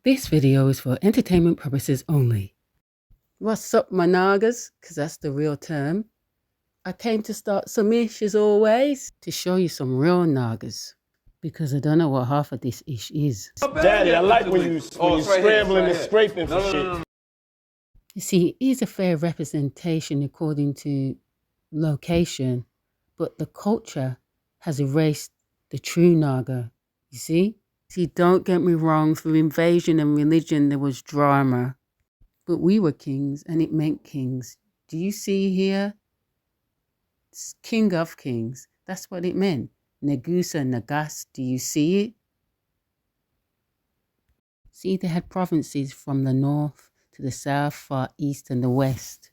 This video is for entertainment purposes only. What's up, my Nagas? Because that's the real term. I came to start some ish as always to show you some real Nagas. Because I don't know what half of this ish is. Daddy, I like when you scrambling and scraping for shit. You see, it is a fair representation according to location, but the culture has erased the true Naga. You see? See, don't get me wrong, through invasion and religion there was drama. But we were kings and it meant kings. Do you see here? It's king of kings. That's what it meant. Negus and Nagas, do you see it? See, they had provinces from the north to the south, far east and the west.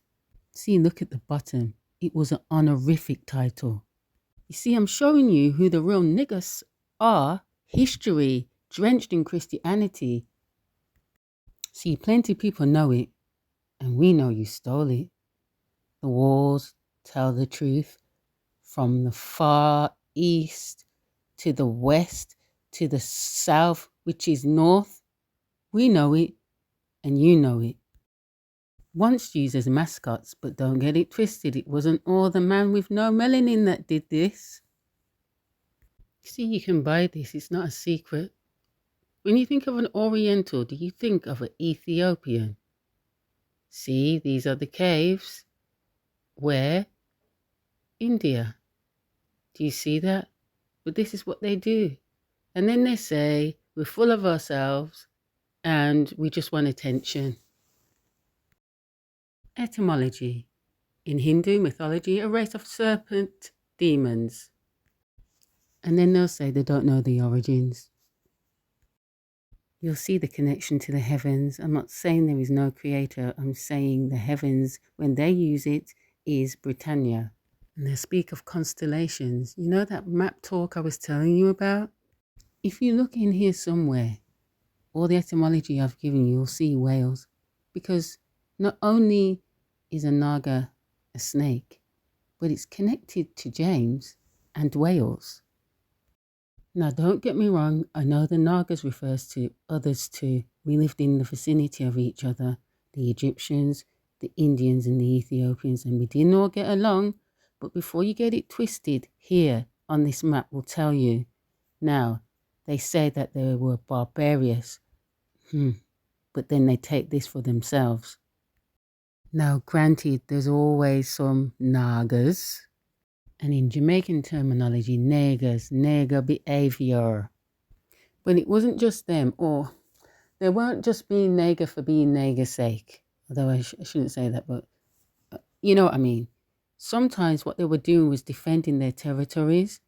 See, look at the bottom. It was an honorific title. You see, I'm showing you who the real Negus are. History, drenched in Christianity. See, plenty of people know it, and we know you stole it. The walls tell the truth. From the far east to the west to the south, which is north, we know it, and you know it. Once used as mascots, but don't get it twisted, it wasn't all the man with no melanin that did this. See, you can buy this, it's not a secret. When you think of an Oriental, do you think of an Ethiopian? See, these are the caves. Where? India. Do you see that? But this is what they do. And then they say, we're full of ourselves and we just want attention. Etymology. In Hindu mythology, a race of serpent demons. And then they'll say they don't know the origins. You'll see the connection to the heavens. I'm not saying there is no creator. I'm saying the heavens, when they use it, is Britannia. And they speak of constellations. You know that map talk I was telling you about? If you look in here somewhere, all the etymology I've given you, you'll see whales. Because not only is a Naga a snake, but it's connected to James and whales. Now, don't get me wrong, I know the Nagas refers to others too. We lived in the vicinity of each other, the Egyptians, the Indians and the Ethiopians, and we didn't all get along. But before you get it twisted, here on this map will tell you. Now, they say that they were barbarous, but then they take this for themselves. Now, granted, there's always some Nagas. And in Jamaican terminology, Negas, nega behavior. But it wasn't just them, or they weren't just being nega for being nega's sake. Although I shouldn't say that, but you know what I mean. Sometimes what they were doing was defending their territories.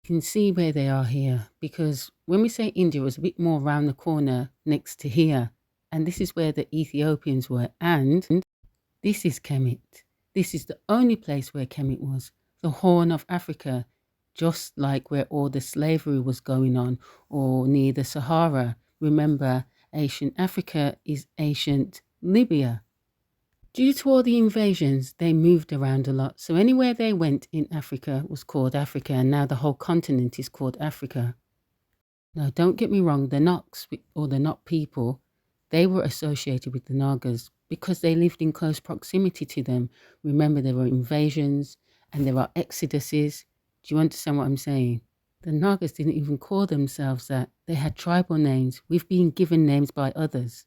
You can see where they are here, because when we say India, it was a bit more around the corner next to here. And this is where the Ethiopians were. And this is Kemet. This is the only place where Kemet was. The Horn of Africa, just like where all the slavery was going on, or near the Sahara. Remember, ancient Africa is ancient Libya. Due to all the invasions, they moved around a lot. So anywhere they went in Africa was called Africa, and now the whole continent is called Africa. Now, don't get me wrong, the Noks, or the Nok people, they were associated with the Nagas because they lived in close proximity to them. Remember, there were invasions, and there are exoduses. Do you understand what I'm saying? The Nagas didn't even call themselves that. They had tribal names. We've been given names by others.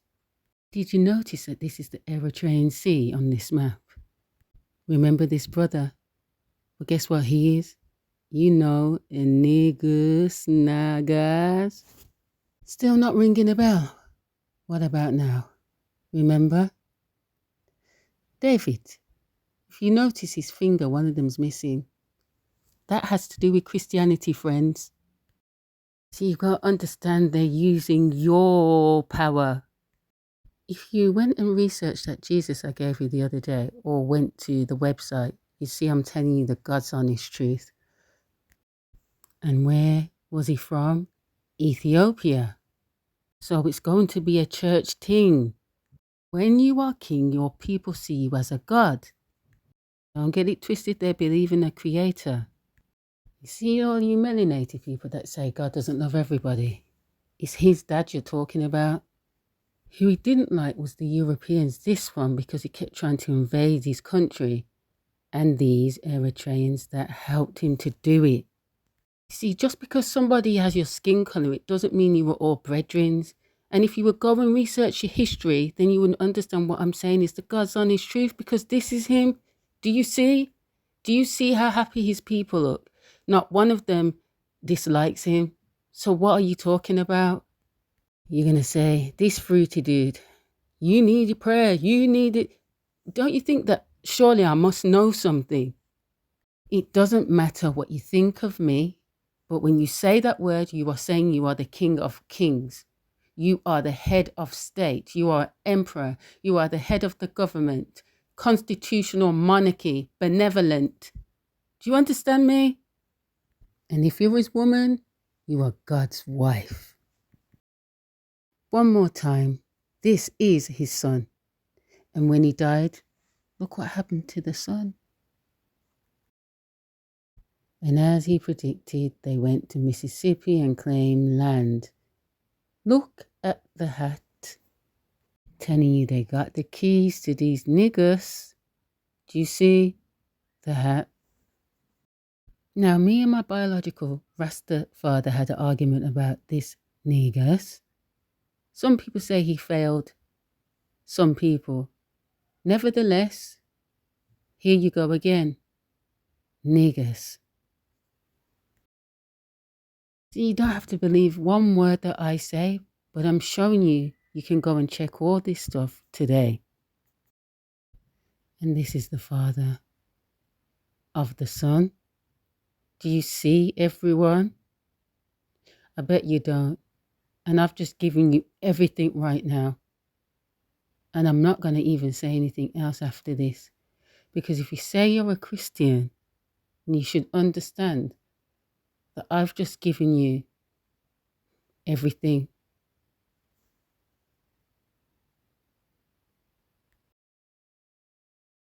Did you notice that this is the Eritrean Sea on this map? Remember this brother? Well, guess what he is? You know, a Negus, Nagas. Still not ringing a bell? What about now? Remember? David. If you notice his finger, one of them's missing. That has to do with Christianity, friends. See, you've got to understand they're using your power. If you went and researched that Jesus I gave you the other day, or went to the website, you see I'm telling you the God's honest truth. And where was he from? Ethiopia. So it's going to be a church thing. When you are king, your people see you as a god. Don't get it twisted, they believe in a creator. You see all you melanated people that say God doesn't love everybody? It's his dad you're talking about. Who he didn't like was the Europeans, this one, because he kept trying to invade his country, and these Eritreans that helped him to do it. See, just because somebody has your skin colour, it doesn't mean you were all brethren. And if you would go and research your history, then you would understand what I'm saying is the God's honest truth, because this is him. Do you see? Do you see how happy his people look? Not one of them dislikes him. So what are you talking about? You're going to say, this fruity dude, you need your prayer. You need it. Don't you think that surely I must know something? It doesn't matter what you think of me, but when you say that word, you are saying you are the King of Kings. You are the head of state. You are emperor. You are the head of the government, constitutional monarchy, benevolent. Do you understand me? And if you're his woman, you are God's wife. One more time, this is his son. And when he died, look what happened to the son. And as he predicted, they went to Mississippi and claimed land. Look at the hat. Telling you they got the keys to these Negus. Do you see the hat? Now, me and my biological Rasta father had an argument about this Negus. Some people say he failed. Some people. Nevertheless, here you go again. Negus. You don't have to believe one word that I say, but I'm showing you, you can go and check all this stuff today. And this is the father of the son. Do you see, everyone? I bet you don't. And I've just given you everything right now. And I'm not going to even say anything else after this. Because if you say you're a Christian, you should understand that I've just given you everything